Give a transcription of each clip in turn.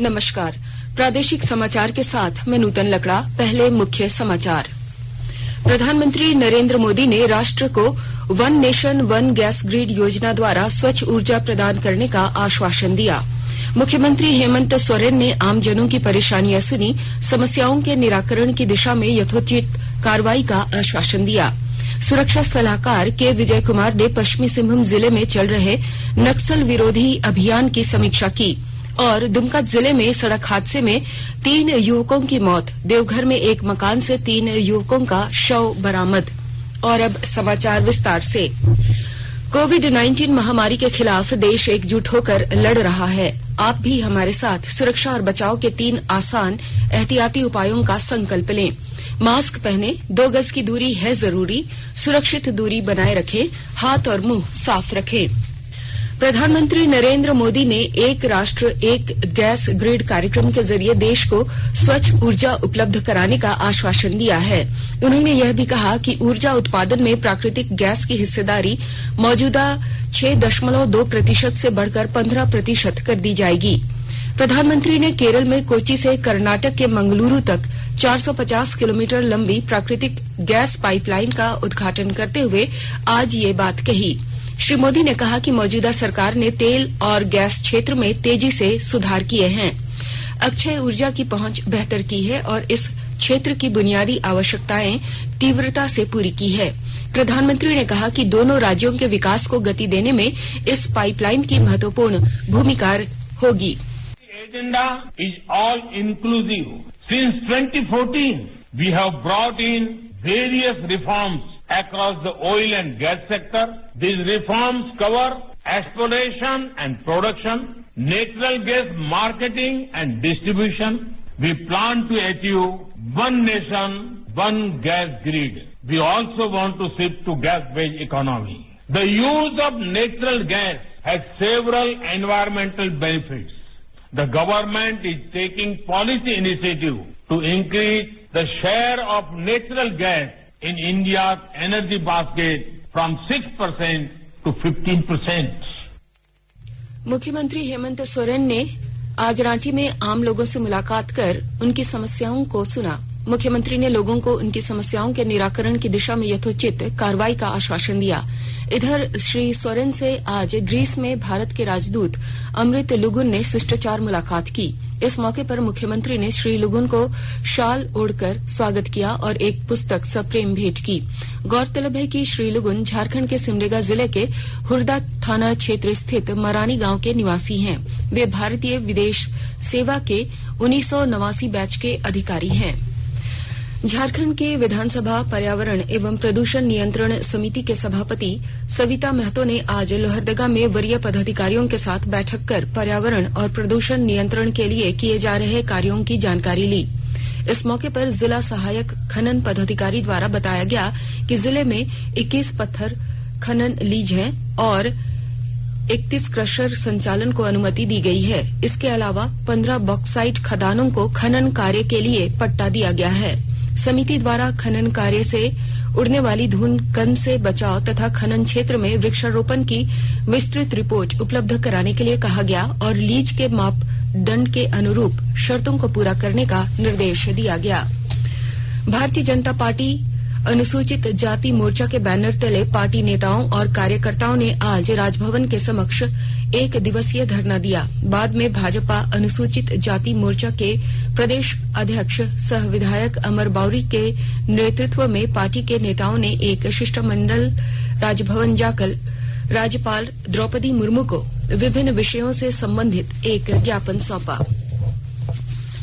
नमस्कार। प्रादेशिक समाचार के साथ मैं नूतन लकड़ा। पहले मुख्य समाचार। प्रधानमंत्री नरेंद्र मोदी ने राष्ट्र को one nation one gas grid योजना द्वारा स्वच्छ ऊर्जा प्रदान करने का आश्वासन दिया। मुख्यमंत्री हेमंत सोरेन ने आमजनों की परेशानियां सुनी, समस्याओं के निराकरण की दिशा में यथोचित कार्रवाई का आश्वासन दिया। सुरक्षा सलाहकार के विजय कुमार ने पश्चिमी सिंहभूम जिले में चल रहे नक्सल विरोधी अभियान की समीक्षा की और दुमका जिले में सड़क हादसे में 3 युवकों की मौत, देवघर में एक मकान से 3 युवकों का शव बरामद। और अब समाचार विस्तार से। कोविड-19 महामारी के खिलाफ देश एकजुट होकर लड़ रहा है। आप भी हमारे साथ सुरक्षा और बचाव के 3 आसान एहतियाती उपायों का संकल्प लें। मास्क पहने, 2 गज की दूरी है जरूरी, सुरक्षित दूरी बनाए रखें, हाथ और मुंह साफ रखें। प्रधानमंत्री नरेंद्र मोदी ने एक राष्ट्र एक गैस ग्रिड कार्यक्रम के जरिए देश को स्वच्छ ऊर्जा उपलब्ध कराने का आश्वासन दिया है। उन्होंने यह भी कहा कि ऊर्जा उत्पादन में प्राकृतिक गैस की हिस्सेदारी मौजूदा 6.2% से बढ़कर 15% कर दी जाएगी। प्रधानमंत्री ने केरल में कोच्चि से कर्नाटक के मंगलुरु तक 450 किलोमीटर लंबी प्राकृतिक गैस पाइपलाइन का उद्घाटन करते हुए आज ये बात कही। श्री मोदी ने कहा कि मौजूदा सरकार ने तेल और गैस क्षेत्र में तेजी से सुधार किए हैं, अक्षय ऊर्जा की पहुंच बेहतर की है और इस क्षेत्र की बुनियादी आवश्यकताएं तीव्रता से पूरी की है। प्रधानमंत्री ने कहा कि दोनों राज्यों के विकास को गति देने में इस पाइपलाइन की महत्वपूर्ण भूमिका होगी। Agenda is all inclusive. Since 2014, we have brought in various reforms across the oil and gas sector. These reforms cover exploration and production, natural gas marketing and distribution. We plan to achieve one nation, one gas grid. We also want to shift to gas-based economy. The use of natural gas has several environmental benefits. The government is taking policy initiative to increase the share of natural gas in India's energy basket from 6% to 15%. मुख्यमंत्री हेमंत सोरेन ने आज रांची में आम लोगों से मुलाकात कर उनकी समस्याओं को सुना। मुख्यमंत्री ने लोगों को उनकी समस्याओं के निराकरण की दिशा में यथोचित कार्रवाई का आश्वासन दिया। इधर श्री सोरेन से आज ग्रीस में भारत के राजदूत अमृत लुगुन ने शिष्टाचार मुलाकात की। इस मौके पर मुख्यमंत्री ने श्री लुगुन को शाल ओढ़कर स्वागत किया और एक पुस्तक सप्रेम भेंट की। गौरतलब है कि श्री लुगुन झारखंड के सिमडेगा जिले के हुरदा थाना क्षेत्र स्थित मरानी गांव के निवासी हैं। वे भारतीय विदेश सेवा के 1989 बैच के अधिकारी हैं। झारखंड के विधानसभा पर्यावरण एवं प्रदूषण नियंत्रण समिति के सभापति सविता महतो ने आज लोहरदगा में वरीय पदाधिकारियों के साथ बैठक कर पर्यावरण और प्रदूषण नियंत्रण के लिए किए जा रहे कार्यों की जानकारी ली। इस मौके पर जिला सहायक खनन पदाधिकारी द्वारा बताया गया कि जिले में 21 पत्थर खनन लीज हैं और 31 क्रशर संचालन को अनुमति दी गई है। इसके अलावा 15 बॉक्साइट खदानों को खनन कार्य के लिए पट्टा दिया गया है। समिति द्वारा खनन कार्य से उड़ने वाली धूल-कण से बचाव तथा खनन क्षेत्र में वृक्षारोपण की विस्तृत रिपोर्ट उपलब्ध कराने के लिए कहा गया और लीज के मापदंड के अनुरूप शर्तों को पूरा करने का निर्देश दिया गया। भारतीय जनता पार्टी अनुसूचित जाति मोर्चा के बैनर तले पार्टी नेताओं और कार्यकर्ताओं ने आज राजभवन के समक्ष 1 दिवसीय धरना दिया। बाद में भाजपा अनुसूचित जाति मोर्चा के प्रदेश अध्यक्ष सह विधायक अमर बाउरी के नेतृत्व में पार्टी के नेताओं ने एक शिष्टमंडल राजभवन जाकर राज्यपाल द्रौपदी मुर्मू को विभिन्न विषयों से संबंधित एक ज्ञापन सौंपा।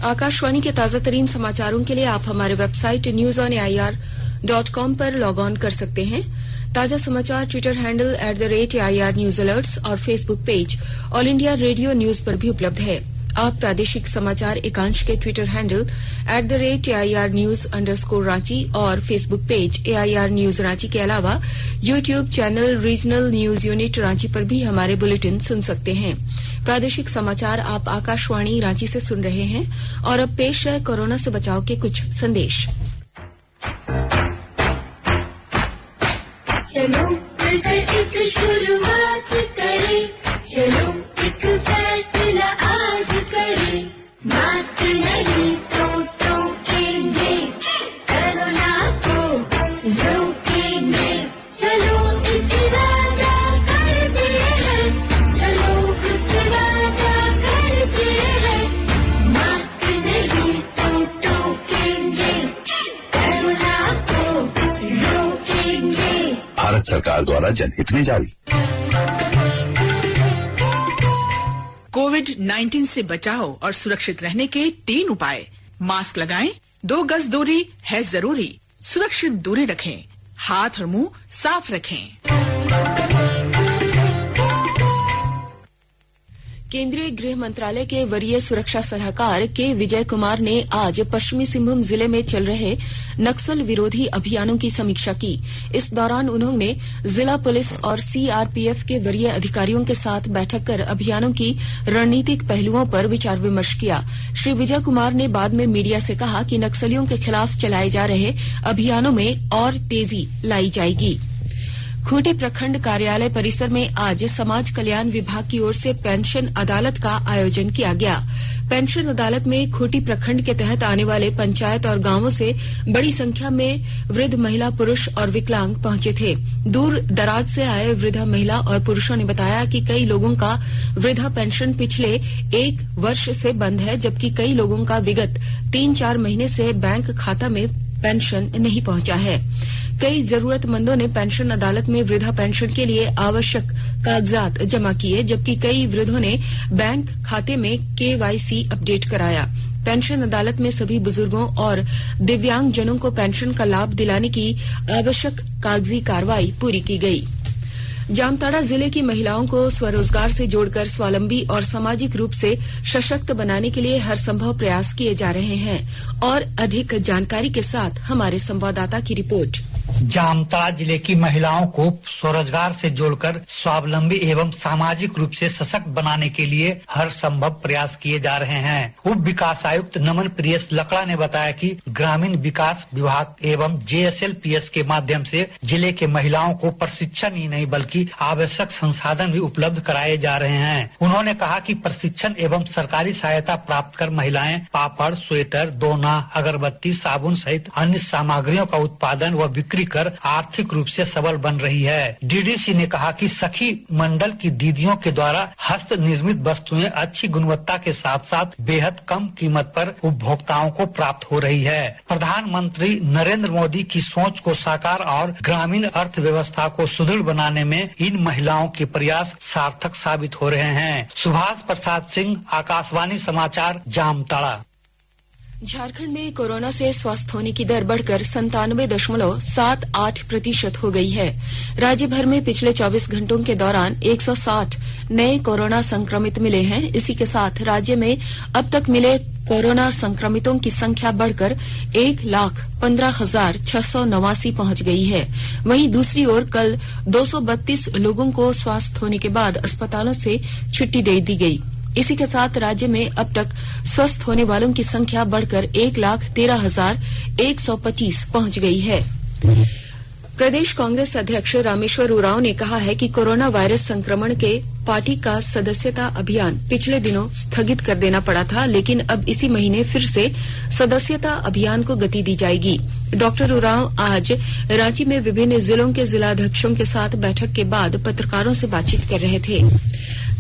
आकाशवाणी के ताजा तरीन समाचारों के लिए आप हमारे वेबसाइट newsonair.com पर लॉग ऑन कर सकते हैं। ताजा समाचार Twitter handle @AIR news alerts और Facebook page All India Radio news पर भी उपलब्ध है। आप प्रादेशिक समाचार एकांश के Twitter handle @AIR news _Ranchi और Facebook page AIR news Ranchi के अलावा YouTube channel regional news unit Ranchi पर भी हमारे बुलेटिन सुन सकते हैं। प्रादेशिक समाचार आप आकाशवाणी रांची से सुन रहे हैं और अब पेश है कोरोना से बचाव के कुछ संदेश। चलो मिलकर एक शुरुआत करें, चलो एक फैसला आज करें, सरकार द्वारा जनहित में जारी। कोविड-19 से बचाव और सुरक्षित रहने के 3 उपाय। मास्क लगाएं, 2 गज दूरी है जरूरी, सुरक्षित दूरी रखें, हाथ और मुंह साफ रखें। केंद्रीय गृह मंत्रालय के वरीय सुरक्षा सलाहकार के विजय कुमार ने आज पश्चिमी सिंहभूम जिले में चल रहे नक्सल विरोधी अभियानों की समीक्षा की। इस दौरान उन्होंने जिला पुलिस और सीआरपीएफ के वरीय अधिकारियों के साथ बैठक कर अभियानों की रणनीतिक पहलुओं पर विचार विमर्श किया। श्री विजय कुमार ने बाद में मीडिया से कहा कि नक्सलियों के खिलाफ चलाए जा रहे अभियानों में और तेजी लाई जाएगी। खूंटी प्रखंड कार्यालय परिसर में आज समाज कल्याण विभाग की ओर से पेंशन अदालत का आयोजन किया गया। पेंशन अदालत में खूंटी प्रखंड के तहत आने वाले पंचायत और गांवों से बड़ी संख्या में वृद्ध महिला, पुरुष और विकलांग पहुंचे थे। दूर दराज से आए वृद्धा महिला और पुरुषों ने बताया कि कई लोगों का वृद्धा पेंशन पिछले 1 वर्ष से बंद है, जबकि कई लोगों का विगत 3-4 महीने से बैंक खाता में पेंशन नहीं पहुंचा है। कई जरूरतमंदों ने पेंशन अदालत में वृद्धा पेंशन के लिए आवश्यक कागजात जमा किए, जबकि कई वृद्धों ने बैंक खाते में केवाईसी अपडेट कराया। पेंशन अदालत में सभी बुजुर्गों और दिव्यांग जनों को पेंशन का लाभ दिलाने की आवश्यक कागजी कार्रवाई पूरी की गई। जामताड़ा जिले की महिलाओं को स्वरोजगार से जोड़कर स्वावलंबी और सामाजिक रूप से सशक्त बनाने के लिए हर संभव प्रयास किए जा रहे हैं। और अधिक जानकारी के साथ हमारे संवाददाता की रिपोर्ट। जामताड़ा जिले की महिलाओं को स्वरोजगार से जोड़कर स्वावलंबी एवं सामाजिक रूप से सशक्त बनाने के लिए हर संभव प्रयास किए जा रहे हैं। उप विकास आयुक्त नमन प्रियस लकड़ा ने बताया कि ग्रामीण विकास विभाग एवं JSLPS के माध्यम से जिले के महिलाओं को प्रशिक्षण ही नहीं बल्कि आवश्यक संसाधन भी उपलब्ध कराए जा रहे हैं। उन्होंने कहा कि प्रशिक्षण एवं सरकारी सहायता प्राप्त कर महिलाएं पापड़, स्वेटर, दोना, अगरबत्ती, साबुन सहित अन्य सामग्रियों का उत्पादन व बिक्री कर आर्थिक रूप से सबल बन रही है। DDC ने कहा कि सखी मंडल की दीदियों के द्वारा हस्त निर्मित वस्तुएं अच्छी गुणवत्ता के साथ साथ बेहद कम कीमत पर उपभोक्ताओं को प्राप्त हो रही है। प्रधानमंत्री नरेंद्र मोदी की सोच को साकार और ग्रामीण अर्थव्यवस्था को सुदृढ़ बनाने में इन महिलाओं के प्रयास सार्थक साबित हो रहे हैं। सुभाष प्रसाद सिंह, आकाशवाणी समाचार, जामताड़ा। झारखंड में कोरोना से स्वस्थ होने की दर बढ़कर 97.78% हो गई है। राज्य भर में पिछले 24 घंटों के दौरान 160 नए कोरोना संक्रमित मिले हैं। इसी के साथ राज्य में अब तक मिले कोरोना संक्रमितों की संख्या बढ़कर 1,15,689 पहुंच गई है। वहीं दूसरी ओर कल 232 लोगों को स्वस्थ होने के बाद अस्पतालों से छुट्टी दे दी गई। इसी के साथ राज्य में अब तक स्वस्थ होने वालों की संख्या बढ़कर 1,13,125 पहुंच गई है। प्रदेश कांग्रेस अध्यक्ष रामेश्वर उरांव ने कहा है कि कोरोना वायरस संक्रमण के पार्टी का सदस्यता अभियान पिछले दिनों स्थगित कर देना पड़ा था, लेकिन अब इसी महीने फिर से सदस्यता अभियान को गति दी जाएगी। डॉक्टर उरांव आज रांची में विभिन्न जिलों के जिलाध्यक्षों के साथ बैठक के बाद पत्रकारों से बातचीत कर रहे थे।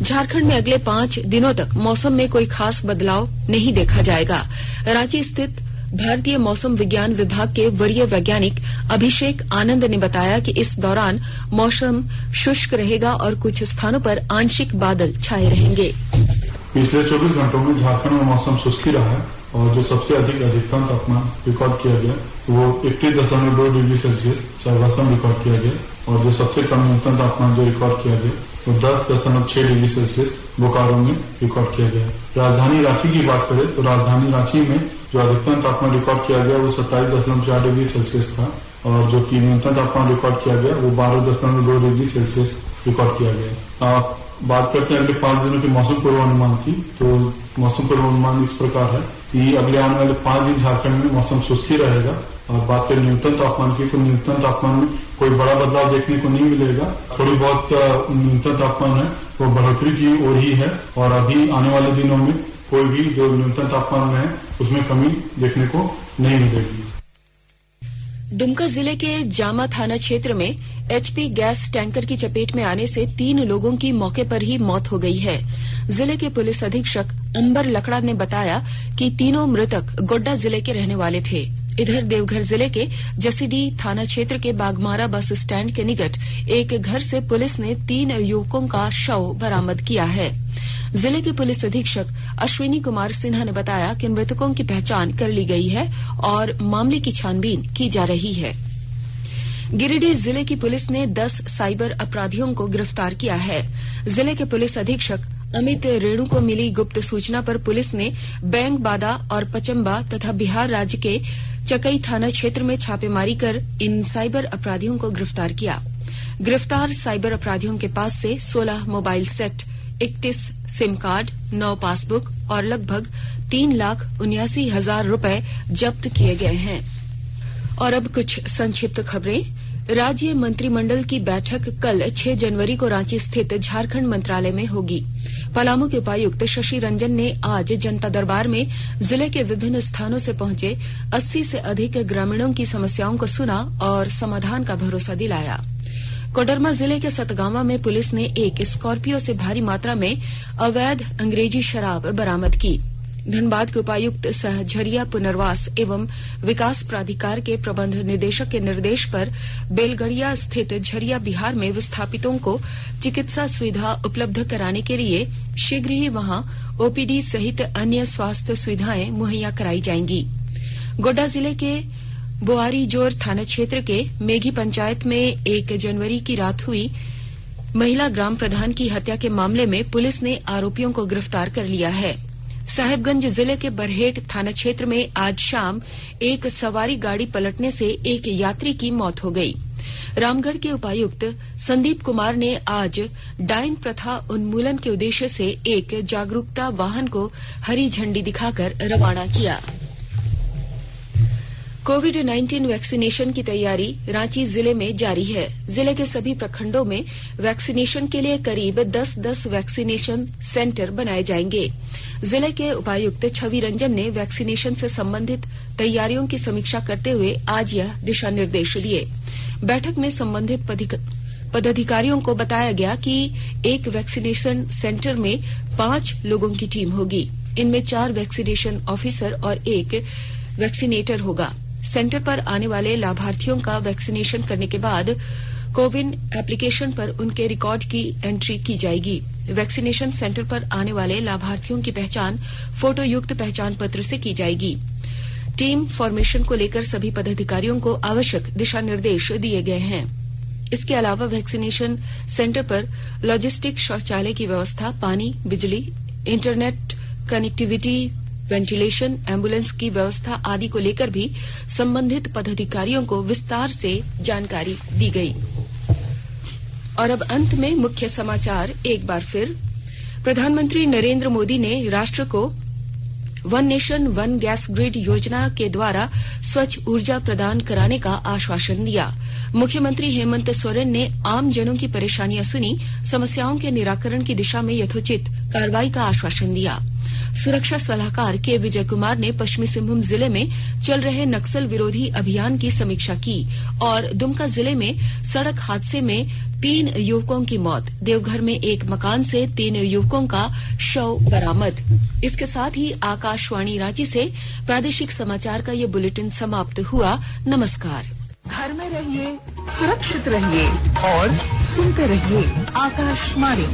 झारखंड में अगले 5 दिनों तक मौसम में कोई खास बदलाव नहीं देखा जाएगा। रांची स्थित भारतीय मौसम विज्ञान विभाग के वरीय वैज्ञानिक अभिषेक आनंद ने बताया कि इस दौरान मौसम शुष्क रहेगा और कुछ स्थानों पर आंशिक बादल छाए रहेंगे। पिछले 24 घंटों में झारखंड में मौसम शुष्क ही रहा है और जो सबसे अधिकतम तापमान रिकॉर्ड किया गया वो 31.2 डिग्री सेल्सियस चाईबासा में रिकॉर्ड किया गया और जो सबसे कम न्यूनतम तापमान जो रिकॉर्ड किया गया वो 10.6 डिग्री सेल्सियस बोकारो में रिकॉर्ड किया गया। राजधानी रांची की बात करें तो राजधानी रांची में जो अधिकतम तापमान रिकॉर्ड किया गया वो 27.4 डिग्री सेल्सियस था और जो कि न्यूनतम तापमान रिकॉर्ड किया गया वो 12.2 डिग्री सेल्सियस रिकॉर्ड किया गया। बात करते हैं अगले 5 दिनों के मौसम पूर्वानुमान की, तो मौसम पूर्वानुमान इस प्रकार है कि अगले आने वाले 5 दिन झारखंड में मौसम शुष्क ही रहेगा। और बात करें न्यूनतम तापमान की तो न्यूनतम तापमान में कोई बड़ा बदलाव देखने को नहीं मिलेगा। थोड़ी बहुत न्यूनतम तापमान है वो बढ़ोतरी की ओर ही है और अभी आने वाले दिनों में कोई भी जो न्यूनतम तापमान में है उसमें कमी देखने को नहीं मिलेगी। दुमका जिले के जामा थाना क्षेत्र में HP गैस टैंकर की चपेट में आने से 3 लोगों की मौके पर ही मौत हो गई है। जिले के पुलिस अधीक्षक अंबर लकड़ा ने बताया कि तीनों मृतक गोड्डा जिले के रहने वाले थे। इधर देवघर जिले के जसीडीह थाना क्षेत्र के बागमारा बस स्टैंड के निकट एक घर से पुलिस ने 3 युवकों का शव बरामद किया है। जिले के पुलिस अधीक्षक अश्विनी कुमार सिन्हा ने बताया कि मृतकों की पहचान कर ली गई है और मामले की छानबीन की जा रही है। गिरिडीह जिले की पुलिस ने 10 साइबर अपराधियों को गिरफ्तार किया है। जिले के पुलिस अधीक्षक अमित रेणु को मिली गुप्त सूचना पर पुलिस ने बैंक बादा और पचम्बा तथा बिहार राज्य के चकई थाना क्षेत्र में छापेमारी कर इन साइबर अपराधियों को गिरफ्तार किया। गिरफ्तार साइबर अपराधियों के पास से 16 mobile set, 31 SIM card, 9 passbook और लगभग 3,79,000 रुपए जब्त किए गए हैं। और अब कुछ संक्षिप्त खबरें। राज्य मंत्रिमंडल की बैठक कल 6 जनवरी को रांची स्थित झारखंड मंत्रालय में होगी। पलामू के उपायुक्त शशि रंजन ने आज जनता दरबार में जिले के विभिन्न स्थानों से पहुंचे 80 से अधिक ग्रामीणों की समस्याओं को सुना और समाधान का भरोसा दिलाया। कोडरमा जिले के सतगावा में पुलिस ने एक स्कॉर्पियो से भारी मात्रा में अवैध अंग्रेजी शराब बरामद की। धनबाद के उपायुक्त सह झरिया पुनर्वास एवं विकास प्राधिकार के प्रबंध निदेशक के निर्देश पर बेलगड़िया स्थित झरिया बिहार में विस्थापितों को चिकित्सा सुविधा उपलब्ध कराने के लिए शीघ्र ही वहां ओपीडी सहित अन्य स्वास्थ्य सुविधाएं मुहैया कराई जाएंगी। गोड्डा जिले के बोआरीजोर थाना क्षेत्र के मेघी पंचायत में 1 जनवरी की रात हुई महिला ग्राम प्रधान की हत्या के मामले में पुलिस ने आरोपियों को गिरफ्तार कर लिया है। साहिबगंज जिले के बरहेट थाना क्षेत्र में आज शाम एक सवारी गाड़ी पलटने से एक यात्री की मौत हो गई। रामगढ़ के उपायुक्त संदीप कुमार ने आज डायन प्रथा उन्मूलन के उद्देश्य से एक जागरूकता वाहन को हरी झंडी दिखाकर रवाना किया। कोविड-19 वैक्सीनेशन की तैयारी रांची जिले में जारी है। जिले के सभी प्रखंडों में वैक्सीनेशन के लिए करीब 10-10 वैक्सीनेशन सेंटर बनाए जाएंगे। जिले के उपायुक्त छवि रंजन ने वैक्सीनेशन से संबंधित तैयारियों की समीक्षा करते हुए आज यह दिशा निर्देश दिए। बैठक में संबंधित पदाधिकारियों को बताया गया कि एक वैक्सीनेशन सेंटर में 5 लोगों की टीम होगी। इनमें 4 वैक्सीनेशन ऑफिसर और 1 वैक्सीनेटर होगा। सेंटर पर आने वाले लाभार्थियों का वैक्सीनेशन करने के बाद कोविन एप्लीकेशन पर उनके रिकॉर्ड की एंट्री की जाएगी। वैक्सीनेशन सेंटर पर आने वाले लाभार्थियों की पहचान फोटो युक्त पहचान पत्र से की जाएगी। टीम फॉर्मेशन को लेकर सभी पदाधिकारियों को आवश्यक दिशा निर्देश दिए गए हैं। इसके अलावा वैक्सीनेशन सेंटर पर लॉजिस्टिक शौचालय की व्यवस्था, पानी, बिजली, इंटरनेट कनेक्टिविटी, वेंटिलेशन, एम्बुलेंस की व्यवस्था आदि को लेकर भी संबंधित पदाधिकारियों को विस्तार से जानकारी दी गई। और अब अंत में मुख्य समाचार एक बार फिर। प्रधानमंत्री नरेंद्र मोदी ने राष्ट्र को one nation one gas grid योजना के द्वारा स्वच्छ ऊर्जा प्रदान कराने का आश्वासन दिया। मुख्यमंत्री हेमंत सोरेन ने आम जनों की परेशानियां सुनी, समस्याओं के निराकरण की दिशा में यथोचित कार्रवाई का आश्वासन दिया। सुरक्षा सलाहकार के विजय कुमार ने पश्चिमी सिंहभूम जिले में चल रहे नक्सल विरोधी अभियान की समीक्षा की और दुमका जिले में सड़क हादसे में 3 युवकों की मौत, देवघर में एक मकान से 3 युवकों का शव बरामद। इसके साथ ही आकाशवाणी रांची से प्रादेशिक समाचार का ये बुलेटिन समाप्त हुआ। नमस्कार। घर में रहिए, सुरक्षित रहिए और सुनते रहिए आकाशवाणी।